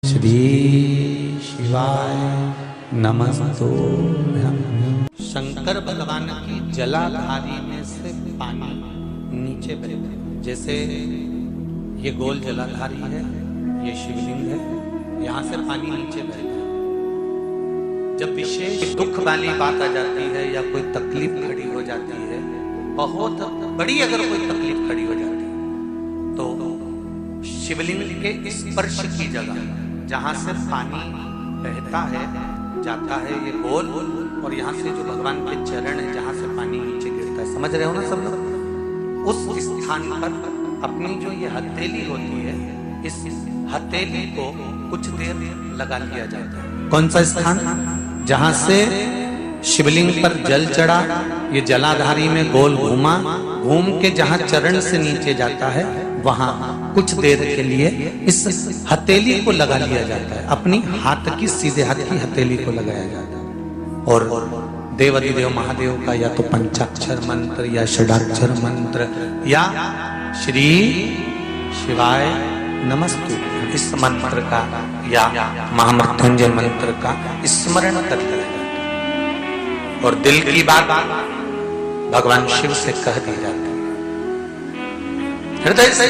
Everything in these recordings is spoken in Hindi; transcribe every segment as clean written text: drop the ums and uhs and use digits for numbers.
श्री शिवाय नमस्तुभ्यं। शंकर भगवान की जलाधारी में से पानी नीचे बहता है। जैसे ये गोल जलाधारी है, ये शिवलिंग है, यहाँ से पानी नीचे बहता है। जब विशेष दुख वाली बात आ जाती है या कोई तकलीफ खड़ी हो जाती है, बहुत बड़ी अगर कोई तकलीफ खड़ी हो जाती है, तो शिवलिंग के स्पर्श की जगह जहां से पानी बहता है जाता है, ये गोल, और यहाँ से जो भगवान के चरण है जहां से पानी नीचे गिरता है, समझ रहे हो ना सब लोग? उस स्थान पर अपनी जो ये हथेली होती है, इस हथेली को कुछ देर लगा लिया जाता है। कौन सा स्थान? जहां से शिवलिंग पर जल चढ़ा, ये जलाधारी में गोल घूमा, घूम के जहां चरण से नीचे जाता है, वहां कुछ देर के लिए इस हथेली को लगा लिया जाता है। अपनी हाथ की, सीधे हाथ की हथेली को लगाया जाता है। और देवाधिदेव महादेव का या तो पंचाक्षर मंत्र या षडाक्षर मंत्र या श्री शिवाय नमस्तुभ्यं, इस मंत्र का या महामृत्युंजय मंत्र का स्मरण करते हैं और दिल की बात भगवान शिव से कह दी जाती है। हृदय से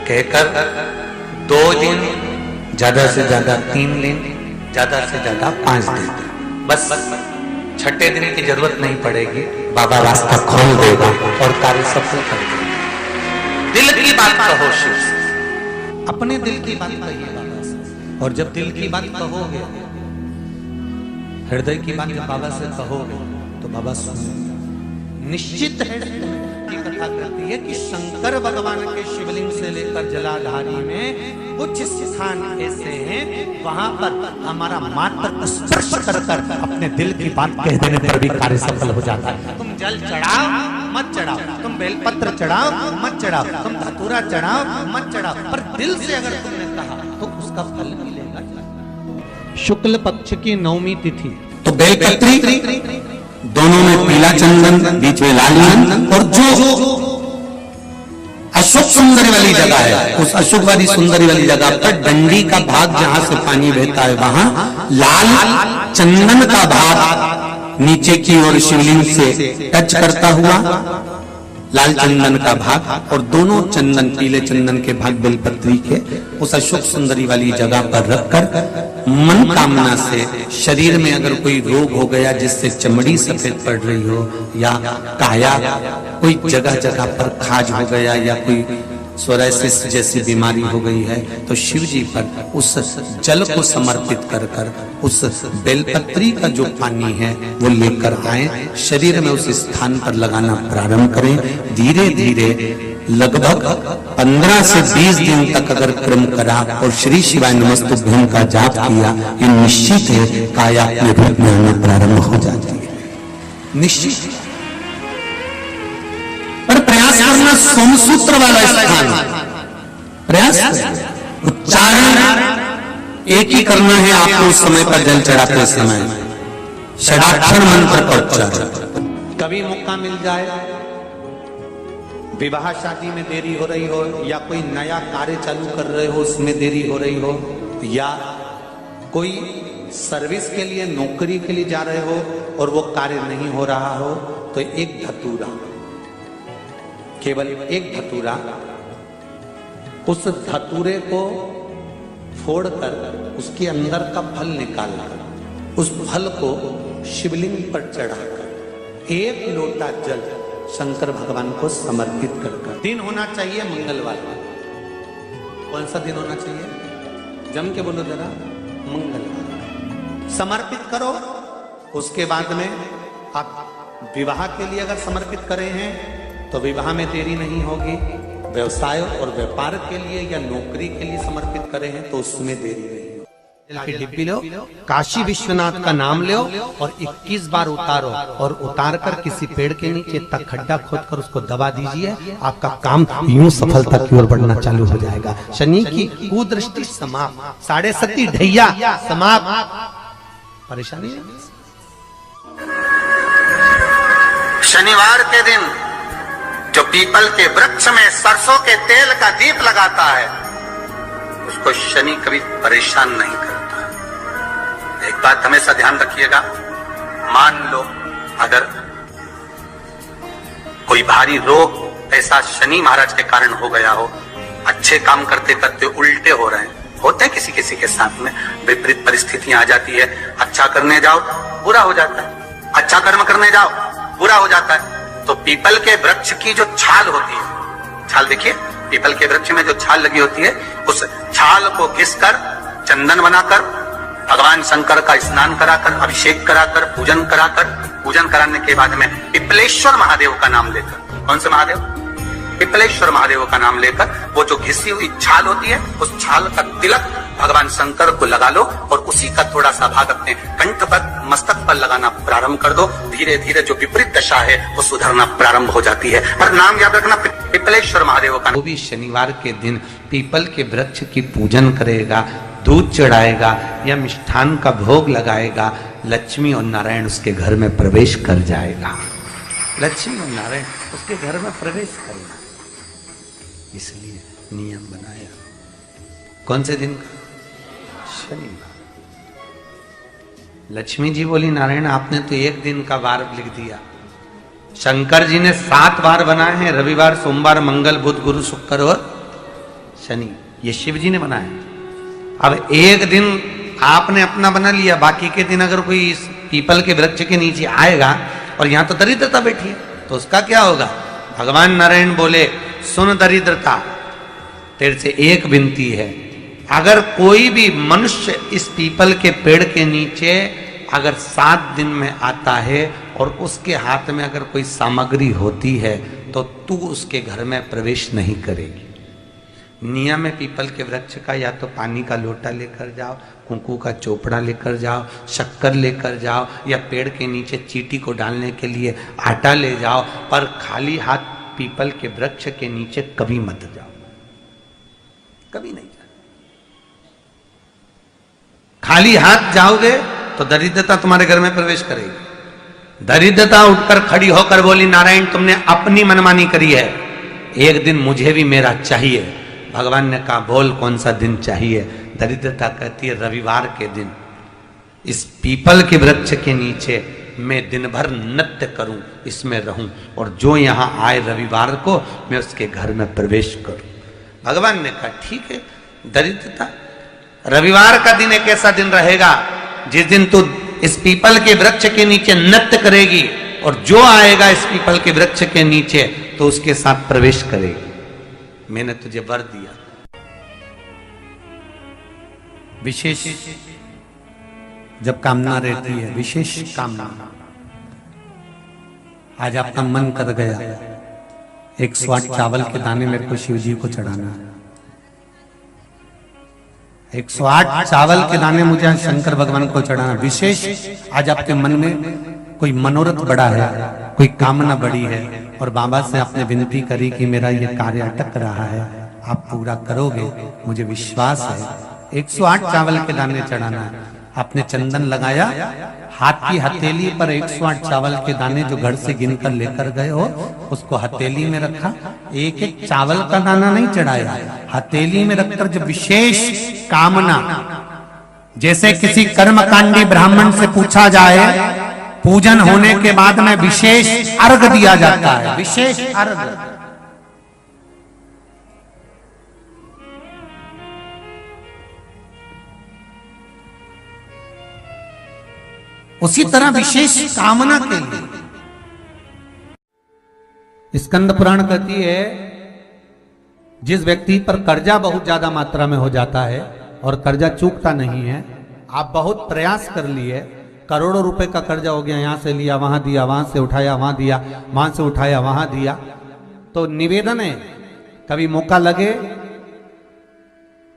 कहकर 2 दिन, ज्यादा से ज्यादा 3 दिन, ज्यादा से ज्यादा 5 दिन, बस 6ठे दिन की जरूरत नहीं पड़ेगी। बाबा रास्ता खोल देगा और कार्य सफल कर देगा। दिल की बात कहो शिव से, अपने दिल की बात कहिए बाबा से। और जब दिल की बात कहोगे, हृदय की बात जब बाबा से कहोगे, तो बाबा सुनेंगे। निश्चित है की कथा करती है कि शंकर भगवान के शिवलिंग से लेकर जलाधारी में कुछ स्थान ऐसे हैं, वहां पर हमारा मात्र स्पर्श कर अपने दिल की बात कह देने पर भी कार्य सफल हो जाता है। तुम जल चढ़ाओ मत चढ़ाओ, तुम बेलपत्र चढ़ाओ मत चढ़ाओ, तुम धतूरा चढ़ाओ मत चढ़ाओ, पर दिल से अगर तुमने कहा तो उसका फल मिलेगा। शुक्ल पक्ष की 9वीं तिथि तो बेलपत्री, दोनों में पीला चंदन, बीच में लाल चंदन, और जो अशोक सुंदरी वाली जगह है, उस अशोक वाली सुंदरी वाली जगह पर डंडी का भाग जहां से पानी बहता है, वहां लाल चंदन का भाग नीचे की ओर शिवलिंग से टच करता हुआ लाल चंदन का भाग, और दोनों चंदन, पीले चंदन के भाग बेलपत्री के उस अशोक सुंदरी वाली जगह पर रखकर मन कामना से शरीर में अगर कोई रोग हो गया जिससे चमड़ी सफेद पड़ रही हो, या काया कोई जगह जगह पर खाज हो गया, या कोई सोराइसिस जैसी बीमारी हो गई है, तो शिव जी पर उस जल को समर्पित कर कर उस बेलपत्री का जो पानी है वो लेकर आए, शरीर में उस स्थान पर लगाना प्रारंभ करें। धीरे धीरे लगभग 15 से 20 दिन तक अगर क्रम करा और श्री शिवाय नमस्तुभ्यं का जाप किया, ये निश्चित है काया अपने रूप में आना प्रारंभ हो जाती है, निश्चित। पर प्रयास करना सोमसूत्र वाला स्थान, प्रयास उच्चारण एक ही करना है आपको उस समय पर जल चढ़ाते समय, षडाक्षर मंत्र का उच्चारण। कभी मौका मिल जाए, विवाह शादी में देरी हो रही हो, या कोई नया कार्य चालू कर रहे हो उसमें देरी हो रही हो, या कोई सर्विस के लिए, नौकरी के लिए जा रहे हो और वो कार्य नहीं हो रहा हो, तो एक धतूरा, केवल एक धतूरा, उस धतूरे को फोड़कर उसके अंदर का फल निकालना, उस फल को शिवलिंग पर चढ़ाकर 1 लोटा जल शंकर भगवान को समर्पित कर। दिन होना चाहिए मंगलवार। कौन सा दिन होना चाहिए? जम के बोलो जरा, मंगलवार समर्पित करो। उसके बाद में आप विवाह के लिए अगर समर्पित करे हैं तो विवाह में देरी नहीं होगी। व्यवसाय और व्यापार के लिए या नौकरी के लिए समर्पित करे हैं तो उसमें देरी नहीं होगी। डिब्बी लो, काशी विश्वनाथ का नाम लो और 21 बार उतारो, और उतार कर किसी पेड़ के नीचे तक खड्डा खोद कर उसको दबा दीजिए। आपका काम यूं सफलता की ओर बढ़ना चालू हो जाएगा। शनि की कुदृष्टि समाप्त, 7.5 ढैया समाप्त। परेशानी है? शनिवार के दिन जो पीपल के वृक्ष में सरसों के तेल का दीप लगाता है, को शनि कभी परेशान नहीं करता। एक बात हमेशा ध्यान रखिएगा, मान लो अगर कोई भारी रोग ऐसा शनि महाराज के कारण हो गया हो, अच्छे काम करते करते उल्टे हो रहे हैं, होते हैं किसी किसी के साथ में, विपरीत परिस्थितियां आ जाती है, अच्छा करने जाओ बुरा हो जाता है, अच्छा कर्म करने जाओ बुरा हो जाता है। तो पीपल के वृक्ष की जो छाल होती है, छाल देखिए, पीपल के वृक्ष में जो छाल लगी होती है, उस छाल को घिसकर चंदन बनाकर भगवान शंकर का स्नान कराकर, अभिषेक कराकर, पूजन कराने के बाद में पिपलेश्वर महादेव का नाम लेकर, कौन से महादेव? पिपलेश्वर महादेव का नाम लेकर वो जो घिसी हुई छाल होती है, उस छाल का तिलक भगवान शंकर को लगा लो और उसी का थोड़ा सा भाग अपने कंठ पर, मस्तक पर लगाना प्रारंभ कर दो। धीरे धीरे जो विपरीत दशा है वो सुधरना प्रारंभ हो जाती है। पर नाम याद रखना, पिपलेश्वर महादेव का। वो भी शनिवार के दिन पीपल के वृक्ष की पूजन करेगा, दूध चढ़ाएगा या मिष्ठान का भोग लगाएगा, लक्ष्मी और नारायण उसके घर में प्रवेश कर जाएगा। लक्ष्मी और नारायण उसके घर में प्रवेश करेगा, इसलिए नियम बनाया। कौन से दिन का? शनिवार। लक्ष्मी जी बोली, नारायण आपने तो एक दिन का वार लिख दिया, शंकर जी ने 7 वार बनाए हैं, रविवार, सोमवार, मंगल, बुध, गुरु, शुक्र और शनि, ये शिव जी ने बनाया। अब एक दिन आपने अपना बना लिया, बाकी के दिन अगर कोई इस पीपल के वृक्ष के नीचे आएगा और यहां तो दरिद्रता बैठी है, तो उसका क्या होगा? भगवान नारायण बोले, सुन दरिद्रता, तेरे से एक विनती है, अगर कोई भी मनुष्य इस पीपल के पेड़ के नीचे अगर 7 दिन में आता है और उसके हाथ में अगर कोई सामग्री होती है तो तू उसके घर में प्रवेश नहीं करेगी। नियम है पीपल के वृक्ष का, या तो पानी का लोटा लेकर जाओ, कुंकू का चोपड़ा लेकर जाओ, शक्कर लेकर जाओ, या पेड़ के नीचे चींटी को डालने के लिए आटा ले जाओ, पर खाली हाथ पीपल के वृक्ष के नीचे कभी मत जाओ, कभी नहीं जाओ। खाली हाथ जाओगे तो दरिद्रता तुम्हारे घर में प्रवेश करेगी। दरिद्रता उठकर खड़ी होकर बोली, नारायण तुमने अपनी मनमानी करी है, एक दिन मुझे भी मेरा चाहिए। भगवान ने कहा, बोल कौन सा दिन चाहिए? दरिद्रता कहती है, रविवार के दिन इस पीपल के वृक्ष के नीचे मैं दिन भर नृत्य करूं, इसमें रहूं, और जो यहां आए रविवार को मैं उसके घर में प्रवेश करूं। भगवान ने कहा, ठीक है। दरिद्रता, रविवार का दिन एक ऐसा दिन रहेगा जिस दिन तू इस पीपल के वृक्ष के नीचे नृत्य करेगी और जो आएगा इस पीपल के वृक्ष के नीचे तो उसके साथ प्रवेश करेगी। मैंने तुझे वर दिया। विशेष जब कामना रहती है, विशेष कामना, आज आपका मन कर गया 108 चावल के दाने मेरे को शिव जी को चढ़ाना है, 108 चावल के दाने मुझे आज शंकर भगवान को चढ़ाना। विशेष आज आपके मन में कोई मनोरथ बड़ा है, कोई कामना बड़ी है और बाबा से आपने विनती करी कि मेरा ये कार्य अटक रहा है, आप पूरा करोगे, मुझे विश्वास है। 108 चावल के दाने चढ़ाना है। आपने चंदन लगाया, हाथ की हथेली पर 108 चावल के दाने जो घर से गिनकर लेकर गए हो उसको हथेली में रखा। एक एक चावल का दाना नहीं चढ़ाया, हथेली में रखकर जो विशेष कामना, जैसे किसी कर्मकांडी ब्राह्मण से पूछा जाए, पूजन होने के बाद में विशेष अर्घ दिया जाता है, विशेष अर्घ। उसी तरह विशेष कामना के लिए स्कंद पुराण कहती है, जिस व्यक्ति पर कर्जा बहुत ज्यादा मात्रा में हो जाता है और कर्जा चूकता नहीं है, आप बहुत प्रयास कर लिए, करोड़ों रुपए का कर्जा हो गया, यहां से लिया वहां दिया, वहां से उठाया वहां दिया, वहां से उठाया वहां दिया, तो निवेदन है कभी मौका लगे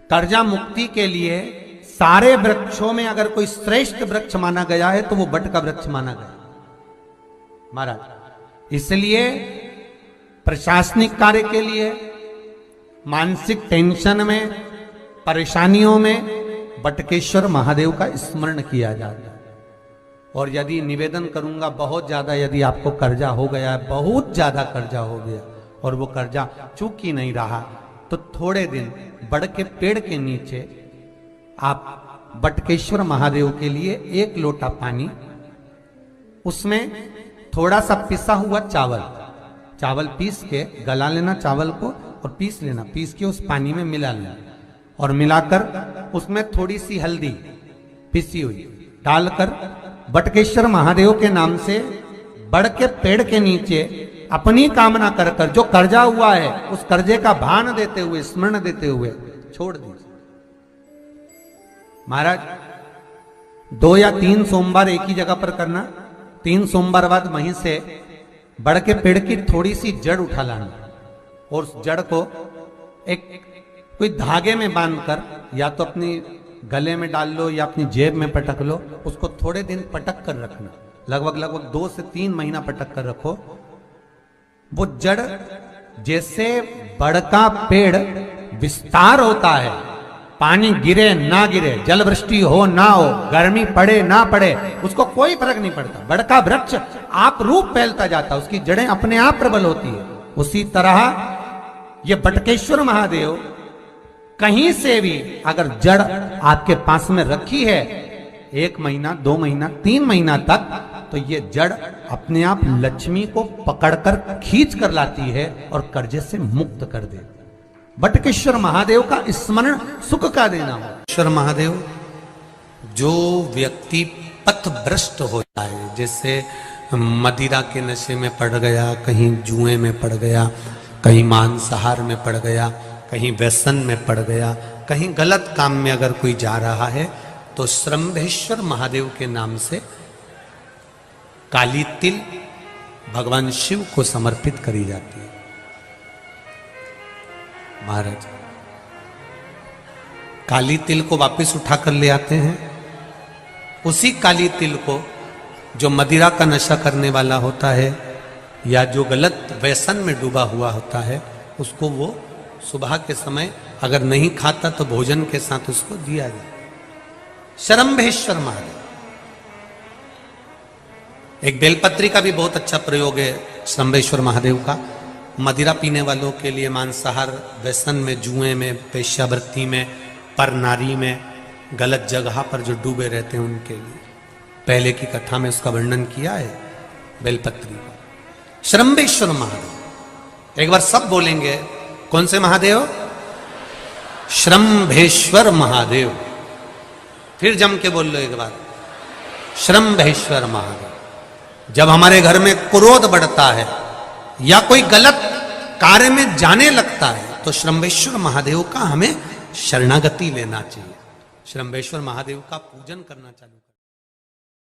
कर्जा मुक्ति के लिए सारे वृक्षों में अगर कोई श्रेष्ठ वृक्ष माना गया है तो वो बट का वृक्ष माना गया महाराज। इसलिए प्रशासनिक कार्य के लिए, मानसिक टेंशन में, परेशानियों में बटकेश्वर महादेव का स्मरण किया जाता है। और यदि निवेदन करूंगा बहुत ज्यादा, यदि आपको कर्जा हो गया है, बहुत ज्यादा कर्जा हो गया और वो कर्जा चूक ही नहीं रहा, तो थोड़े दिन बड़ के पेड़ के नीचे आप बटकेश्वर महादेव के लिए 1 लोटा पानी, उसमें थोड़ा सा पिसा हुआ चावल पीस के गला लेना चावल को और पीस लेना, पीस के उस पानी में मिला लेना और मिलाकर उसमें थोड़ी सी हल्दी पिसी हुई डालकर बटकेश्वर महादेव के नाम से बड़ के पेड़ के नीचे अपनी कामना कर कर जो कर्जा हुआ है उस कर्जे का भान देते हुए, स्मरण देते हुए छोड़ दीजिए। महाराज 2 या 3 सोमवार एक ही जगह पर करना, 3 सोमवार बाद वहीं से बड़ के पेड़ की थोड़ी सी जड़ उठा लाना और उस जड़ को एक कोई धागे में बांधकर या तो अपनी गले में डाल लो या अपनी जेब में पटक लो, उसको थोड़े दिन पटक कर रखना, लगभग 2 से 3 महीना पटक कर रखो। वो जड़ जैसे बड़ का पेड़ विस्तार होता है, पानी गिरे ना गिरे, जल वृष्टि हो ना हो, गर्मी पड़े ना पड़े, उसको कोई फर्क नहीं पड़ता। बड़ का वृक्ष आप रूप फैलता जाता, उसकी जड़ें अपने आप प्रबल होती है। उसी तरह ये बटकेश्वर महादेव कहीं से भी अगर जड़ आपके पास में रखी है 1 महीना 2 महीना 3 महीना तक, तो ये जड़ अपने आप लक्ष्मी को पकड़कर खींच कर लाती है और कर्जे से मुक्त कर दे। बटकेश्वर महादेव का स्मरण सुख का देना हो। बटकेश्वर महादेव, जो व्यक्ति पथभ्रष्ट होता है, जैसे मदिरा के नशे में पड़ गया, कहीं जुए में पड़ गया, कहीं मांसाहार में पड़ गया, कहीं व्यसन में पड़ गया, कहीं गलत काम में अगर कोई जा रहा है, तो श्रम्भेश्वर महादेव के नाम से काली तिल भगवान शिव को समर्पित करी जाती है। महाराज काली तिल को वापस उठा कर ले आते हैं, उसी काली तिल को जो मदिरा का नशा करने वाला होता है या जो गलत व्यसन में डूबा हुआ होता है, उसको वो सुबह के समय अगर नहीं खाता तो भोजन के साथ उसको दिया जाए। श्रम्भेश्वर महादेव। एक बेलपत्री का भी बहुत अच्छा प्रयोग है श्रम्भेश्वर महादेव का, मदिरा पीने वालों के लिए, मांसाहार, व्यसन में, जुए में, पेशावृत्ति में, पर नारी में, गलत जगह पर जो डूबे रहते हैं उनके लिए। पहले की कथा में उसका वर्णन किया है बेलपत्री का। श्रम्भेश्वर महादेव, एक बार सब बोलेंगे, कौन से महादेव? श्रम्भेश्वर महादेव। फिर जम के बोल लो एक बार, श्रम्भेश्वर महादेव। जब हमारे घर में क्रोध बढ़ता है या कोई गलत कार्य में जाने लगता है, तो श्रम्भेश्वर महादेव का हमें शरणागति लेना चाहिए, श्रम्भेश्वर महादेव का पूजन करना चालू करना।